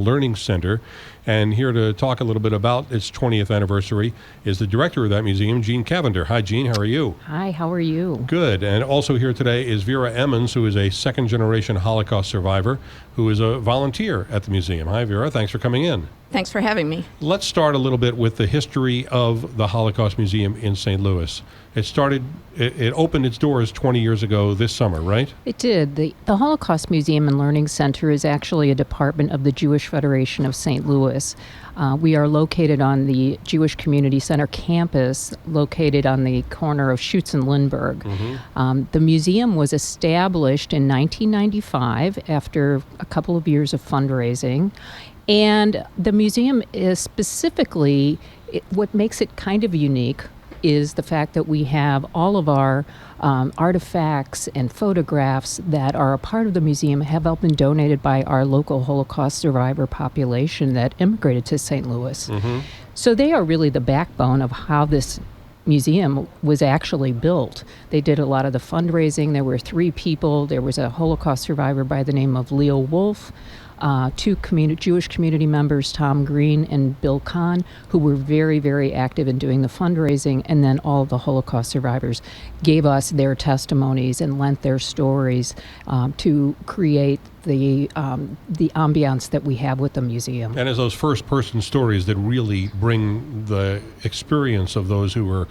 Learning Center. And here to talk a little bit about its 20th anniversary is the director of that museum, Jean Cavender. Hi, Jean. How are you? Hi, how are you? Good. And also here today is Vera Emmons, who is a second-generation Holocaust survivor, who is a volunteer at the museum. Hi, Vera. Thanks for coming in. Thanks for having me. Let's start a little bit with the history of the Holocaust Museum in St. Louis. It opened its doors 20 years ago this summer, right? It did. The Holocaust Museum and Learning Center is actually a department of the Jewish Federation of St. Louis. We are located on the Jewish Community Center campus, located on the corner of Schutz and Lindbergh. Mm-hmm. The museum was established in 1995 after a couple of years of fundraising. And the museum is specifically, what makes it kind of unique is the fact that we have all of our artifacts and photographs that are a part of the museum have all been donated by our local Holocaust survivor population that immigrated to St. Louis. Mm-hmm. So they are really the backbone of how this museum was actually built. They did a lot of the fundraising. There were 3 people. There was a Holocaust survivor by the name of Leo Wolf, 2 Jewish community members, Tom Green and Bill Kahn, who were very, very active in doing the fundraising, and then all the Holocaust survivors gave us their testimonies and lent their stories to create the ambiance that we have with the museum. And it's those first-person stories that really bring the experience of those who were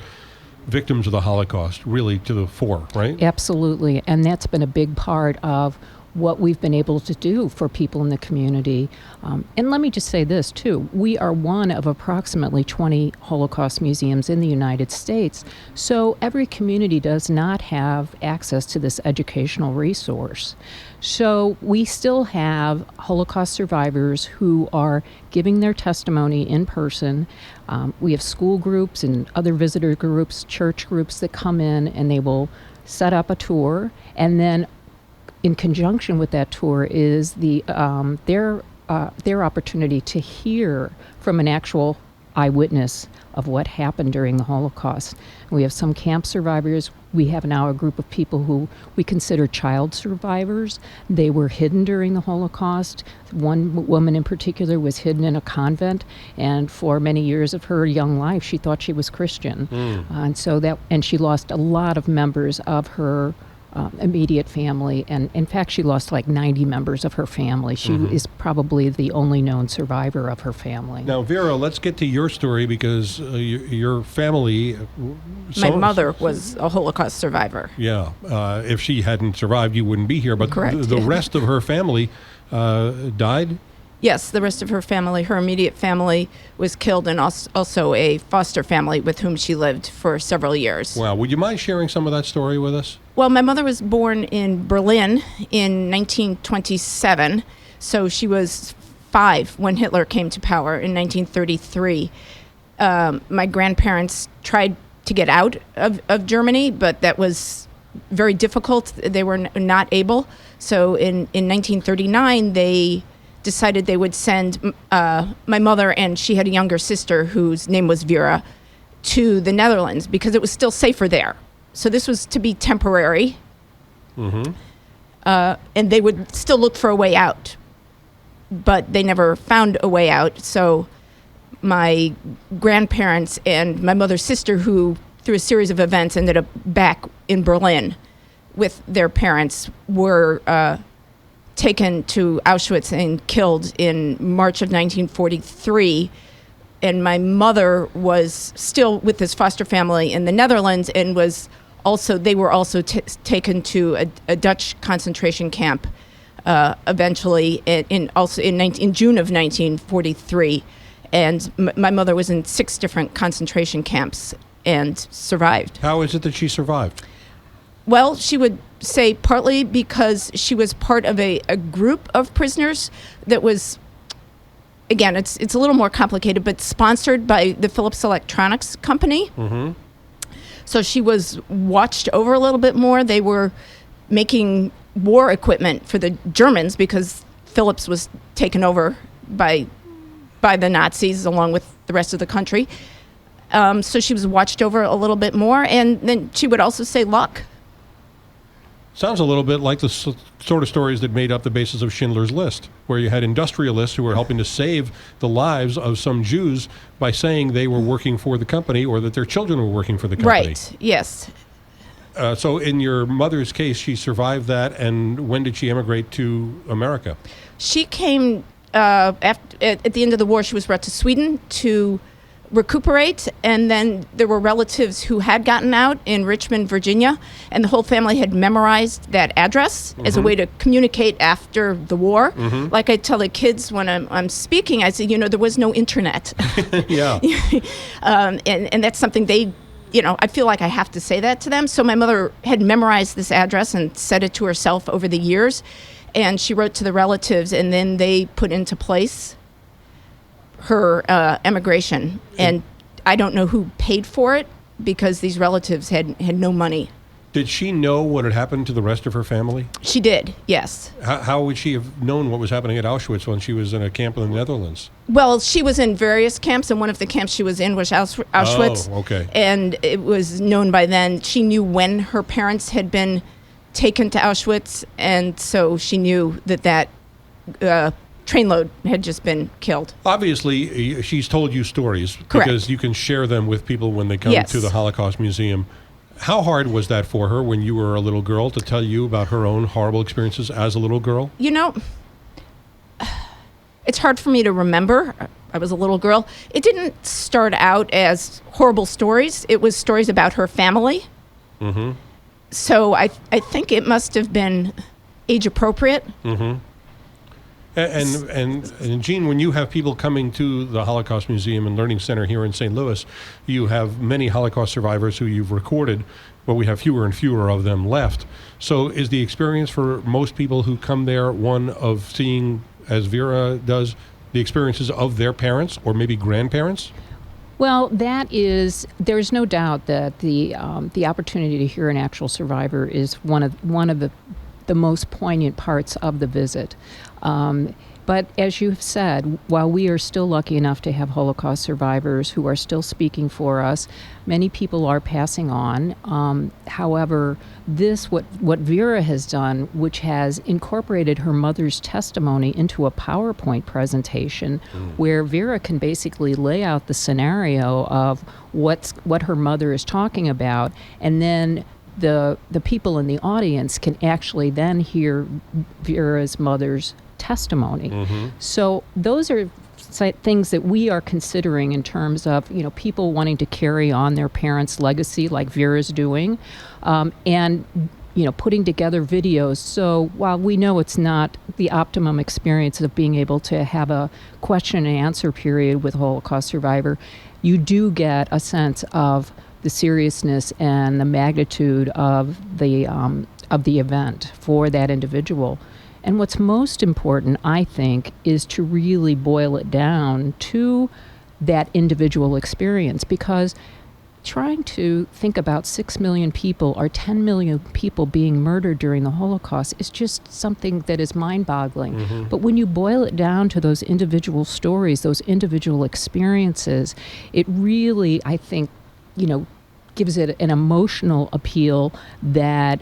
victims of the Holocaust really to the fore, right? Absolutely, and that's been a big part of what we've been able to do for people in the community. And let me just say this, too. We are one of approximately 20 Holocaust museums in the United States, so every community does not have access to this educational resource. So we still have Holocaust survivors who are giving their testimony in person. We have school groups and other visitor groups, church groups that come in, and they will set up a tour, and then in conjunction with that tour is their opportunity to hear from an actual eyewitness of what happened during the Holocaust. We have some camp survivors. We have now a group of people who we consider child survivors. They were hidden during the Holocaust. One woman in particular was hidden in a convent, and for many years of her young life, she thought she was Christian. And she lost a lot of members of her immediate family, and in fact she lost like 90 members of her family. She is probably the only known survivor of her family. Now, Vera, let's get to your story, because your family... My mother was a Holocaust survivor. Yeah. If she hadn't survived, you wouldn't be here, but Correct. The rest of her family died? Yes, the rest of her family, her immediate family, was killed, and also a foster family with whom she lived for several years. Wow. Would you mind sharing some of that story with us? Well, my mother was born in Berlin in 1927, so she was 5 when Hitler came to power in 1933. My grandparents tried to get out of Germany, but that was very difficult. They were not able. So in 1939, they decided they would send my mother, and she had a younger sister whose name was Vera, to the Netherlands because it was still safer there. So this was to be temporary, and they would still look for a way out, but they never found a way out. So my grandparents and my mother's sister, who through a series of events ended up back in Berlin with their parents, were taken to Auschwitz and killed in March of 1943. And my mother was still with this foster family in the Netherlands, and they were also taken to a Dutch concentration camp eventually in June of 1943. And my mother was in 6 different concentration camps and survived. How is it that she survived? Well, she would say partly because she was part of a group of prisoners that was, again, it's a little more complicated, but sponsored by the Philips Electronics company. Mm-hmm. So she was watched over a little bit more. They were making war equipment for the Germans because Philips was taken over by the Nazis along with the rest of the country. So she was watched over a little bit more. And then she would also say luck. Sounds a little bit like the sort of stories that made up the basis of Schindler's List, where you had industrialists who were helping to save the lives of some Jews by saying they were working for the company or that their children were working for the company. Right, yes. So in your mother's case, she survived that, and when did she emigrate to America? She came at the end of the war. She was brought to Sweden to recuperate, and then there were relatives who had gotten out in Richmond, Virginia, and the whole family had memorized that address as a way to communicate after the war. Like I tell the kids when I'm speaking, I say, there was no internet. Yeah. And that's something they, I feel like I have to say that to them. So my mother had memorized this address and said it to herself over the years, and she wrote to the relatives, and then they put into place her emigration. And I don't know who paid for it because these relatives had no money. Did she know what had happened to the rest of her family? She did, yes. How would she have known what was happening at Auschwitz when she was in a camp in the Netherlands? Well, she was in various camps, and one of the camps she was in was Auschwitz. Oh, okay. And it was known by then. She knew when her parents had been taken to Auschwitz, and so she knew that trainload had just been killed. Obviously, she's told you stories. Correct. Because you can share them with people when they come Yes. to the Holocaust Museum. How hard was that for her when you were a little girl to tell you about her own horrible experiences as a little girl? It's hard for me to remember. I was a little girl. It didn't start out as horrible stories. It was stories about her family. So I think it must have been age appropriate. And Jean, when you have people coming to the Holocaust Museum and Learning Center here in St. Louis, you have many Holocaust survivors who you've recorded, but we have fewer and fewer of them left. So is the experience for most people who come there one of seeing, as Vera does, the experiences of their parents or maybe grandparents? Well, there's no doubt that the opportunity to hear an actual survivor is one of the most poignant parts of the visit. But as you've said, while we are still lucky enough to have Holocaust survivors who are still speaking for us, many people are passing on. However, what Vera has done, which has incorporated her mother's testimony into a PowerPoint presentation, where Vera can basically lay out the scenario of what her mother is talking about, and then the people in the audience can actually then hear Vera's mother's testimony. So those are things that we are considering in terms of people wanting to carry on their parents' legacy like Vera's doing, and putting together videos. So while we know it's not the optimum experience of being able to have a question and answer period with a Holocaust survivor, you do get a sense of the seriousness and the magnitude of the event for that individual. And what's most important, I think, is to really boil it down to that individual experience, because trying to think about 6 million people or 10 million people being murdered during the Holocaust is just something that is mind-boggling. But when you boil it down to those individual stories, those individual experiences, it really, I think, gives it an emotional appeal that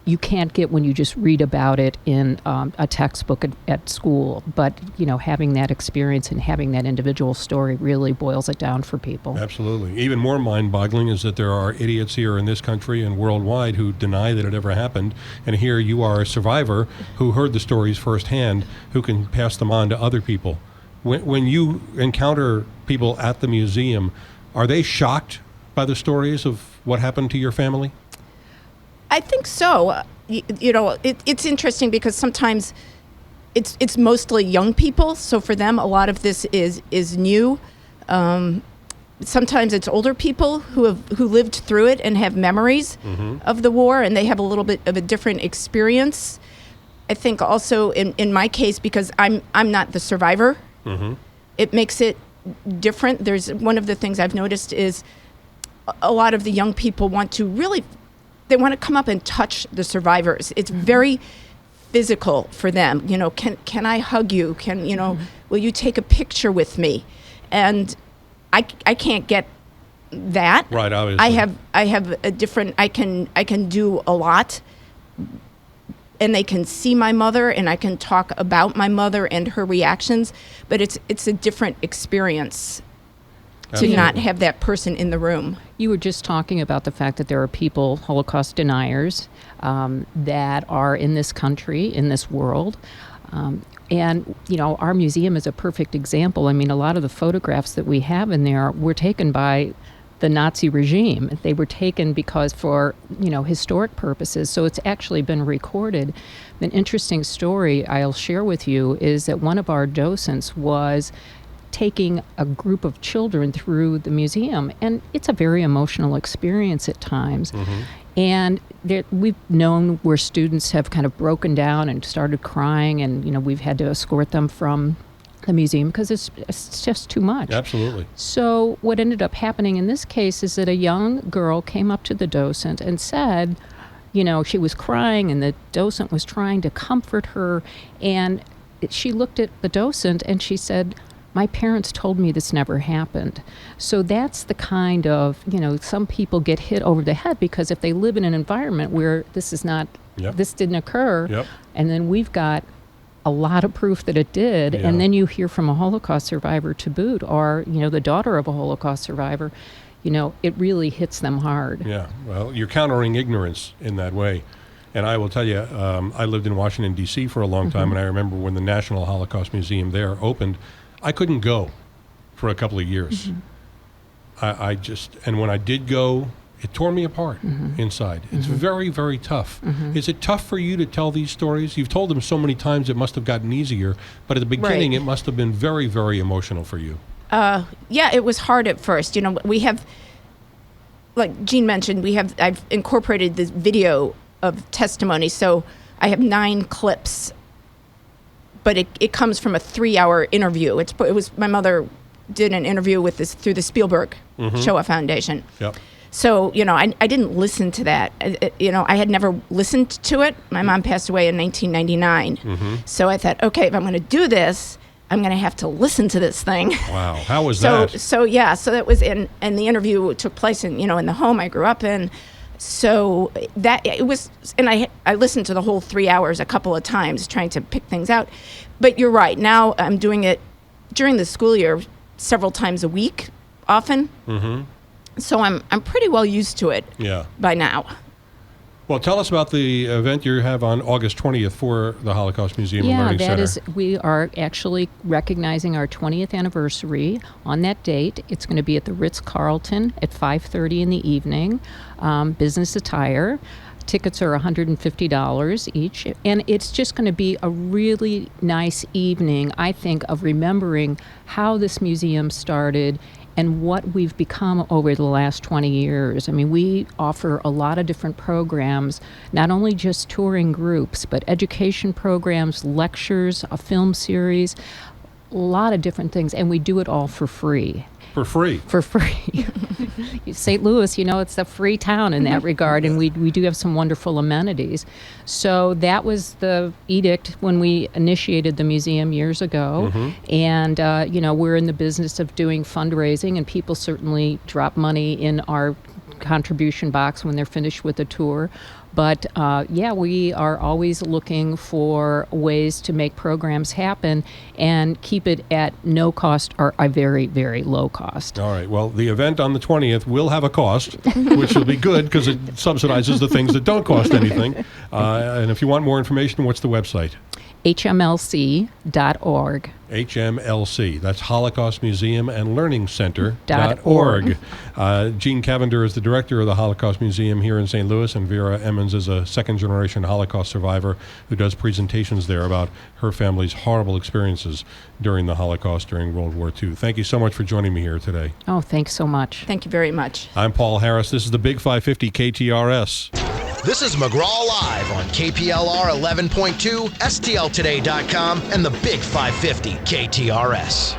you can't get when you just read about it in a textbook at school. But, having that experience and having that individual story really boils it down for people. Absolutely. Even more mind-boggling is that there are idiots here in this country and worldwide who deny that it ever happened. And here you are a survivor who heard the stories firsthand, who can pass them on to other people. When you encounter people at the museum, are they shocked by the stories of what happened to your family? I think so. It's interesting because sometimes it's mostly young people, so for them a lot of this is new. Sometimes it's older people who lived through it and have memories of the war, and they have a little bit of a different experience. I think also in my case, because I'm not the survivor, it makes it different. There's one of the things I've noticed is a lot of the young people want to come up and touch the survivors. It's very physical for them. Can I hug you? Will you take a picture with me? And I can't get that. Right, obviously. I have a different. I can do a lot, and they can see my mother, and I can talk about my mother and her reactions, but it's a different experience to not have that person in the room. You were just talking about the fact that there are people, Holocaust deniers, that are in this country, in this world. And, our museum is a perfect example. I mean, a lot of the photographs that we have in there were taken by the Nazi regime. They were taken because for, historic purposes. So it's actually been recorded. An interesting story I'll share with you is that one of our docents was taking a group of children through the museum, and it's a very emotional experience at times. And we've known where students have kind of broken down and started crying, and we've had to escort them from the museum because it's just too much. Absolutely. So what ended up happening in this case is that a young girl came up to the docent and said, she was crying, and the docent was trying to comfort her, and she looked at the docent and she said, "My parents told me this never happened." So that's the kind of, some people get hit over the head because if they live in an environment where this didn't occur, and then we've got a lot of proof that it did, and then you hear from a Holocaust survivor to boot, or, the daughter of a Holocaust survivor, it really hits them hard. Yeah, well, you're countering ignorance in that way. And I will tell you, I lived in Washington, D.C. for a long time, and I remember when the National Holocaust Museum there opened, I couldn't go for a couple of years. And when I did go, it tore me apart inside. It's very, very tough. Is it tough for you to tell these stories? You've told them so many times it must have gotten easier, but at the beginning it must have been very, very emotional for you. Yeah, it was hard at first. We have, like Jean mentioned, I've incorporated this video of testimony. So I have 9 clips, but it comes from a 3-hour interview. It was my mother did an interview with this through the Spielberg Shoah Foundation. Yep. So, I didn't listen to that. I had never listened to it. My mom passed away in 1999. So I thought, okay, if I'm going to do this, I'm going to have to listen to this thing. Wow. How was that? So that was and the interview took place in the home I grew up in. So that it was, and I listened to the whole 3 hours a couple of times trying to pick things out. But you're right. Now I'm doing it during the school year several times a week, often. So I'm pretty well used to it by now. Well, tell us about the event you have on August 20th for the Holocaust Museum and Learning Center. We are actually recognizing our 20th anniversary on that date. It's going to be at the Ritz-Carlton at 5:30 in the evening, business attire. Tickets are $150 each, and it's just going to be a really nice evening, I think, of remembering how this museum started and what we've become over the last 20 years. I mean, we offer a lot of different programs, not only just touring groups, but education programs, lectures, a film series, a lot of different things, and we do it all for free. For free? For free. St. Louis, it's a free town in that regard, and we do have some wonderful amenities. So that was the edict when we initiated the museum years ago. And, we're in the business of doing fundraising, and people certainly drop money in our contribution box when they're finished with the tour. But we are always looking for ways to make programs happen and keep it at no cost or a very, very low cost. All right. Well, the event on the 20th will have a cost, which will be good because it subsidizes the things that don't cost anything. And if you want more information, what's the website? HMLC.org. HMLC. That's Holocaust Museum and Learning Center.org. Jean Cavender is the director of the Holocaust Museum here in St. Louis, and Vera Emmons is a second-generation Holocaust survivor who does presentations there about her family's horrible experiences during the Holocaust during World War II. Thank you so much for joining me here today. Oh, thanks so much. Thank you very much. I'm Paul Harris. This is the Big 550 KTRS. This is McGraw Live on KPLR 11.2, STLtoday.com, and the Big 550 KTRS.